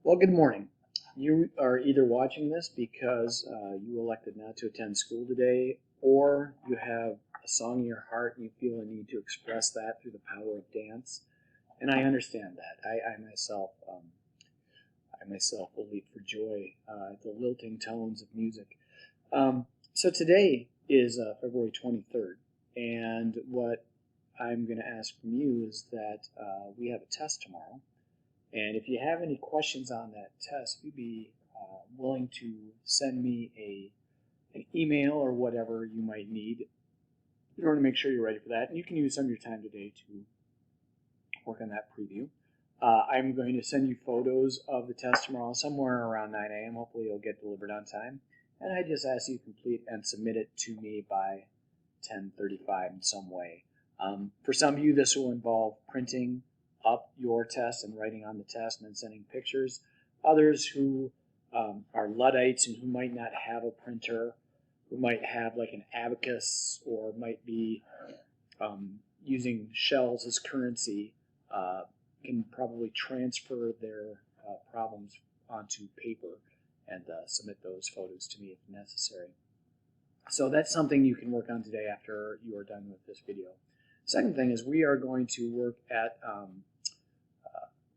Well, good morning. You are either watching this because you elected not to attend school today, or you have a song in your heart and you feel a need to express that through the power of dance. And I understand that. I myself will leap for joy at the lilting tones of music. So today is February 23rd, and what I'm going to ask from you is that we have a test tomorrow. And if you have any questions on that test, if you'd be willing to send me an email or whatever you might need in order to make sure you're ready for that. And you can use some of your time today to work on that preview. I'm going to send you photos of the test tomorrow somewhere around 9 a.m. Hopefully it'll get delivered on time. And I just ask you to complete and submit it to me by 10:35 in some way. For some of you, this will involve printing up your test and writing on the test and then sending pictures. Others who are Luddites and who might not have a printer, who might have like an abacus or might be using shells as currency, can probably transfer their problems onto paper and submit those photos to me if necessary. So that's something you can work on today after you are done with this video. Second thing is we are going to work at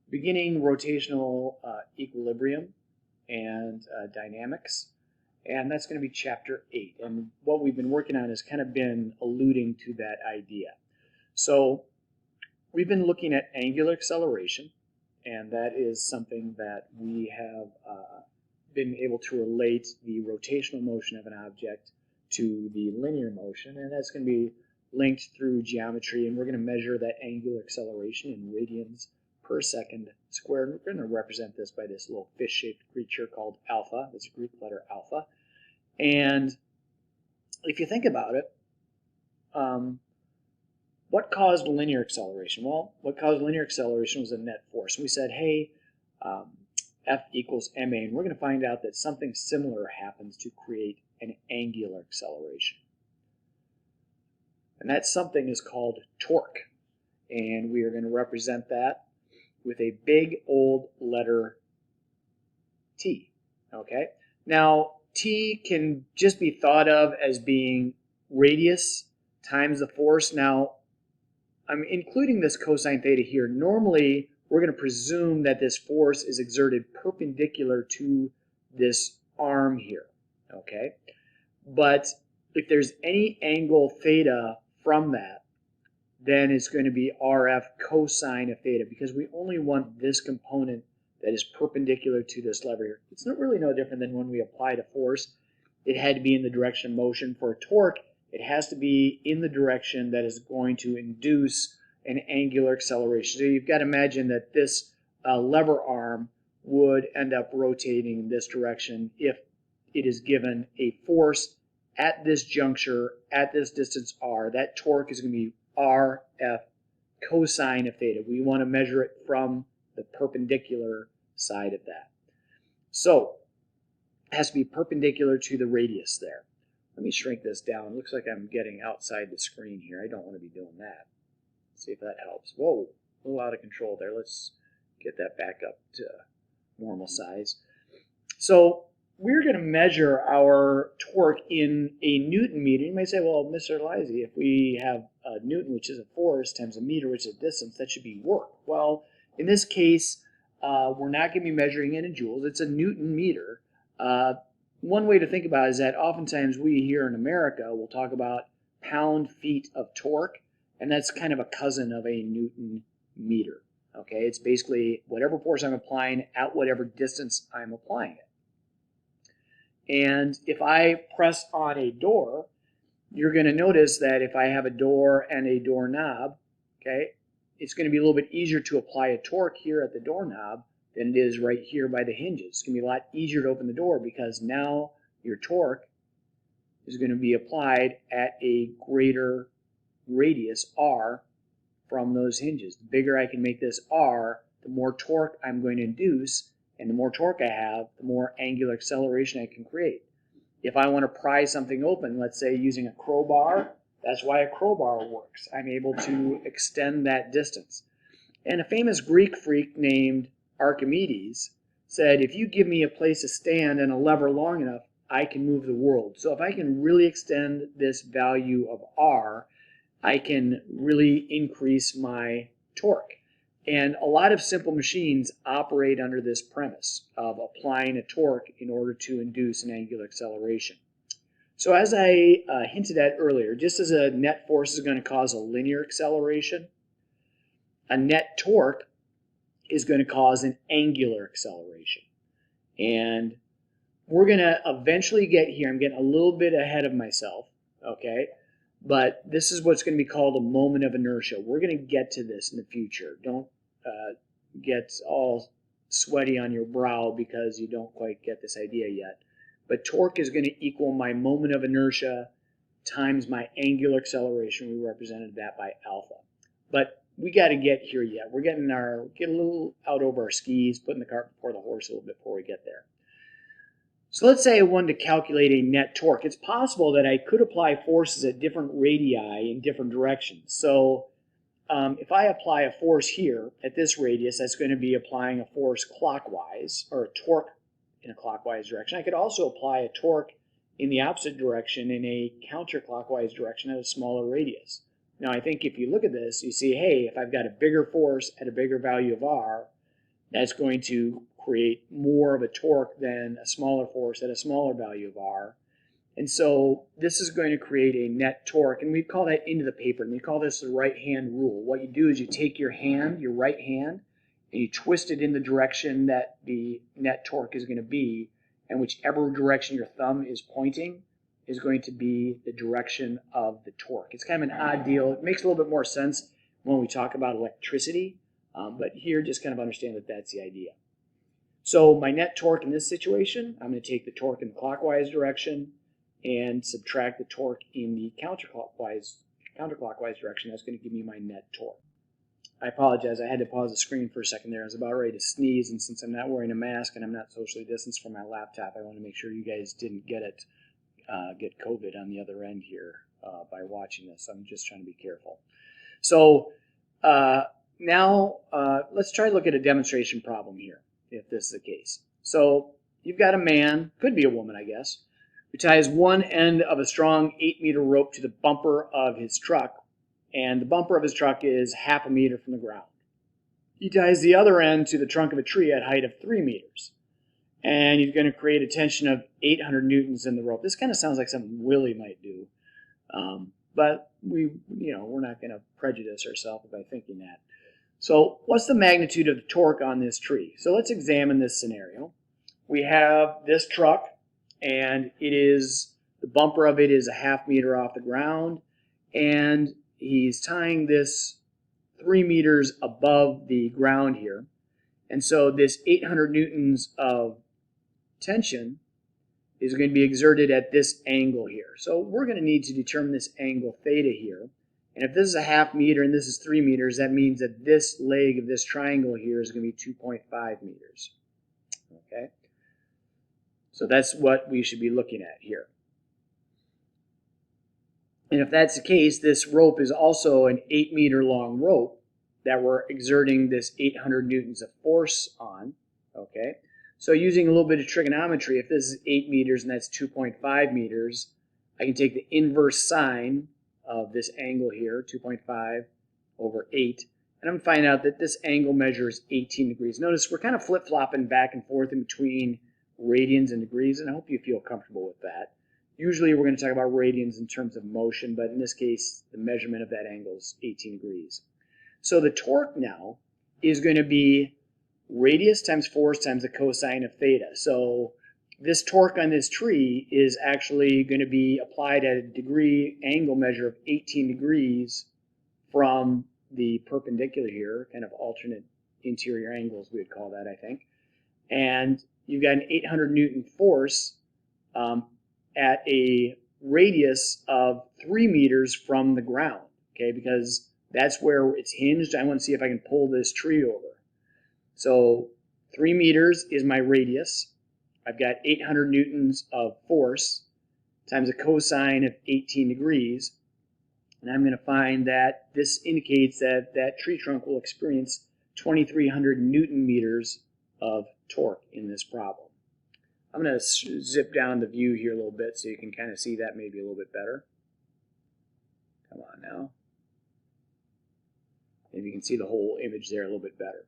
beginning rotational equilibrium and dynamics, and that's going to be chapter 8. And what we've been working on has kind of been alluding to that idea. So we've been looking at angular acceleration, and that is something that we have been able to relate the rotational motion of an object to the linear motion, and that's going to be linked through geometry, and we're going to measure that angular acceleration in radians per second squared. We're going to represent this by this little fish-shaped creature called alpha. That's a Greek letter alpha. And if you think about it, what caused linear acceleration? Well, what caused linear acceleration was a net force. And we said, hey, F equals ma, and we're going to find out that something similar happens to create an angular acceleration. And that something is called torque. And we are going to represent that with a big old letter T. Okay? Now, T can just be thought of as being radius times the force. Now, I'm including this cosine theta here. Normally, we're going to presume that this force is exerted perpendicular to this arm here. Okay? But if there's any angle theta from that, then it's going to be RF cosine of theta, because we only want this component that is perpendicular to this lever here. It's not really no different than when we applied a force. It had to be in the direction of motion. For a torque, it has to be in the direction that is going to induce an angular acceleration. So you've got to imagine that this lever arm would end up rotating in this direction if it is given a force at this juncture, at this distance r. That torque is going to be RF cosine of theta. We want to measure it from the perpendicular side of that. So it has to be perpendicular to the radius there. Let me shrink this down. It looks like I'm getting outside the screen here. I don't want to be doing that. Let's see if that helps. Whoa, a little out of control there. Let's get that back up to normal size. So we're going to measure our torque in a Newton meter. You might say, well, Mr. Lizzie, if we have a Newton, which is a force, times a meter, which is a distance, that should be work. Well, in this case, we're not going to be measuring it in joules. It's a Newton meter. One way to think about it is that oftentimes we here in America will talk about pound-feet of torque, and that's kind of a cousin of a Newton meter. Okay, it's basically whatever force I'm applying at whatever distance I'm applying it. And if I press on a door, you're going to notice that if I have a door and a doorknob, okay, it's going to be a little bit easier to apply a torque here at the doorknob than it is right here by the hinges. It's going to be a lot easier to open the door because now your torque is going to be applied at a greater radius, r, from those hinges. The bigger I can make this r, the more torque I'm going to induce, and the more torque I have, the more angular acceleration I can create. If I want to pry something open, let's say using a crowbar, that's why a crowbar works. I'm able to extend that distance. And a famous Greek freak named Archimedes said, if you give me a place to stand and a lever long enough, I can move the world. So if I can really extend this value of R, I can really increase my torque. And a lot of simple machines operate under this premise of applying a torque in order to induce an angular acceleration. So as I hinted at earlier, just as a net force is going to cause a linear acceleration, a net torque is going to cause an angular acceleration. And we're going to eventually get here. I'm getting a little bit ahead of myself, okay? But this is what's going to be called a moment of inertia. We're going to get to this in the future. Don't get all sweaty on your brow because you don't quite get this idea yet. But torque is going to equal my moment of inertia times my angular acceleration. We represented that by alpha. But we got to get here yet. We're getting a little out over our skis, putting the cart before the horse a little bit before we get there. So let's say I wanted to calculate a net torque. It's possible that I could apply forces at different radii in different directions. So if I apply a force here at this radius, that's going to be applying a force clockwise, or a torque in a clockwise direction. I could also apply a torque in the opposite direction in a counterclockwise direction at a smaller radius. Now I think if you look at this, you see, hey, if I've got a bigger force at a bigger value of R, that's going to create more of a torque than a smaller force at a smaller value of R. And so this is going to create a net torque, and we call that into the paper, and we call this the right-hand rule. What you do is you take your hand, your right hand, and you twist it in the direction that the net torque is going to be, and whichever direction your thumb is pointing is going to be the direction of the torque. It's kind of an odd deal. It makes a little bit more sense when we talk about electricity, but here just kind of understand that that's the idea. So my net torque in this situation, I'm going to take the torque in the clockwise direction and subtract the torque in the counterclockwise direction. That's going to give me my net torque. I apologize, I had to pause the screen for a second there. I was about ready to sneeze, and since I'm not wearing a mask and I'm not socially distanced from my laptop, I want to make sure you guys didn't get COVID on the other end here by watching this. I'm just trying to be careful. So now let's try to look at a demonstration problem here, if this is the case. So you've got a man, could be a woman, I guess, who ties one end of a strong 8-meter rope to the bumper of his truck, and the bumper of his truck is half a meter from the ground. He ties the other end to the trunk of a tree at a height of 3 meters, and he's going to create a tension of 800 newtons in the rope. This kind of sounds like something Willie might do, but we're not going to prejudice ourselves by thinking that. So what's the magnitude of the torque on this tree? So let's examine this scenario. We have this truck, and the bumper of it is a half meter off the ground, and he's tying this 3 meters above the ground here. And so this 800 newtons of tension is going to be exerted at this angle here. So we're going to need to determine this angle theta here. And if this is a half meter and this is 3 meters, that means that this leg of this triangle here is going to be 2.5 meters. Okay? So that's what we should be looking at here. And if that's the case, this rope is also an 8-meter long rope that we're exerting this 800 newtons of force on. Okay? So using a little bit of trigonometry, if this is 8 meters and that's 2.5 meters, I can take the inverse sine of this angle here, 2.5 over 8, and I'm going to find out that this angle measures 18 degrees. Notice we're kind of flip-flopping back and forth in between radians and degrees, and I hope you feel comfortable with that. Usually we're going to talk about radians in terms of motion, but in this case, the measurement of that angle is 18 degrees. So the torque now is going to be radius times force times the cosine of theta. So this torque on this tree is actually going to be applied at a degree angle measure of 18 degrees from the perpendicular here, kind of alternate interior angles we would call that, I think. And you've got an 800 Newton force at a radius of 3 meters from the ground, okay, because that's where it's hinged. I want to see if I can pull this tree over. So 3 meters is my radius. I've got 800 newtons of force times a cosine of 18 degrees. And I'm going to find that this indicates that that tree trunk will experience 2,300 Newton meters of torque in this problem. I'm going to zip down the view here a little bit so you can kind of see that maybe a little bit better. Come on now. Maybe you can see the whole image there a little bit better.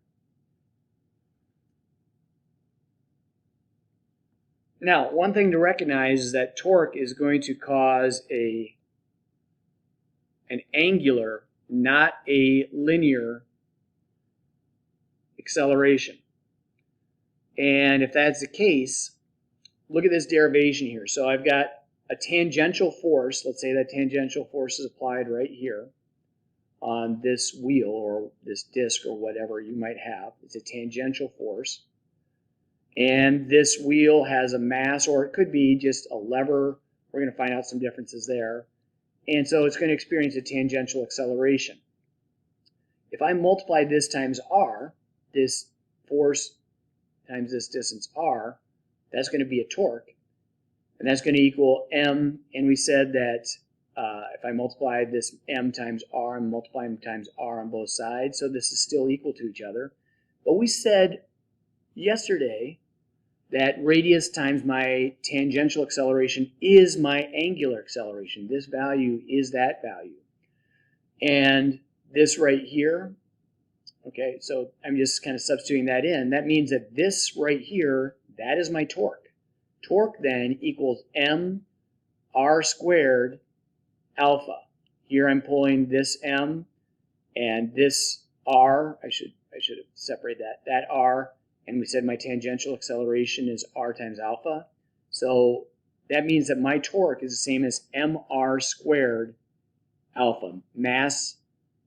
Now, one thing to recognize is that torque is going to cause an angular, not a linear acceleration. And if that's the case, look at this derivation here. So I've got a tangential force. Let's say that tangential force is applied right here on this wheel or this disc or whatever you might have. It's a tangential force. And this wheel has a mass, or it could be just a lever. We're going to find out some differences there. And so it's going to experience a tangential acceleration. If I multiply this times r, this force times this distance r, that's going to be a torque. And that's going to equal m. And we said that if I multiply this m times r, I'm multiplying times r on both sides. So this is still equal to each other. But we said yesterday that radius times my tangential acceleration is my angular acceleration. This value is that value. And this right here, okay, so I'm just kind of substituting that in. That means that this right here, that is my torque. Torque then equals m r squared alpha. Here I'm pulling this m and this r. I should have separated that r. And we said my tangential acceleration is r times alpha. So that means that my torque is the same as mr squared alpha. Mass,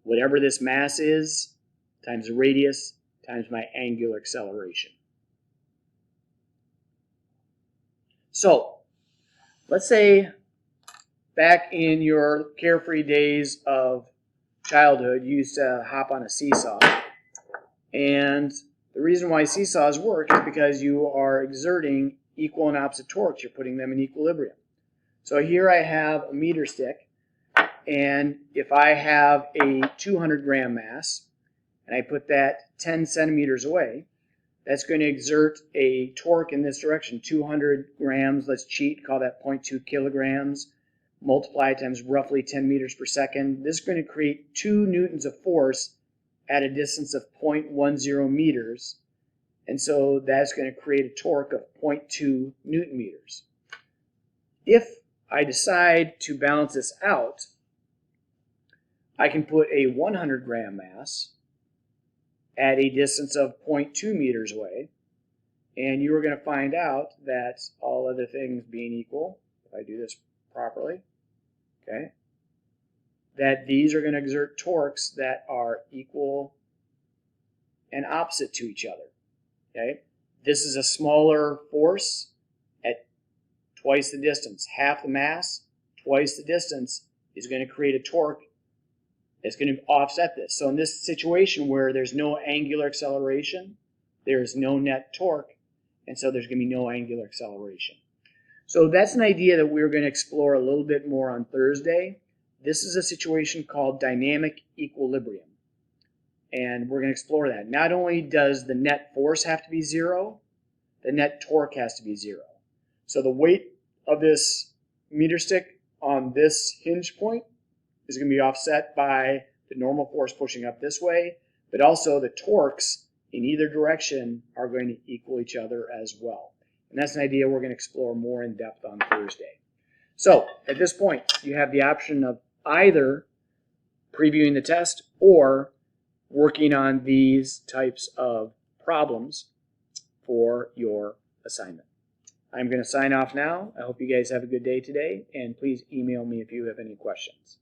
whatever this mass is, times the radius, times my angular acceleration. So let's say back in your carefree days of childhood, you used to hop on a seesaw. And the reason why seesaws work is because you are exerting equal and opposite torques. You're putting them in equilibrium. So here I have a meter stick, and if I have a 200 gram mass, and I put that 10 centimeters away, that's going to exert a torque in this direction. 200 grams, let's cheat, call that 0.2 kilograms, multiply times roughly 10 meters per second. This is going to create 2 newtons of force at a distance of 0.10 meters, and so that's going to create a torque of 0.2 newton meters. If I decide to balance this out, I can put a 100 gram mass at a distance of 0.2 meters away, and you are going to find out that all other things being equal, if I do this properly, okay, that these are going to exert torques that are equal and opposite to each other. Okay? This is a smaller force at twice the distance. Half the mass, twice the distance, is going to create a torque that's going to offset this. So in this situation where there's no angular acceleration, there's no net torque, and so there's going to be no angular acceleration. So that's an idea that we're going to explore a little bit more on Thursday. This is a situation called dynamic equilibrium, and we're going to explore that. Not only does the net force have to be 0, the net torque has to be 0. So the weight of this meter stick on this hinge point is going to be offset by the normal force pushing up this way, but also the torques in either direction are going to equal each other as well. And that's an idea we're going to explore more in depth on Thursday. So at this point, you have the option of either previewing the test or working on these types of problems for your assignment. I'm going to sign off now. I hope you guys have a good day today, and please email me if you have any questions.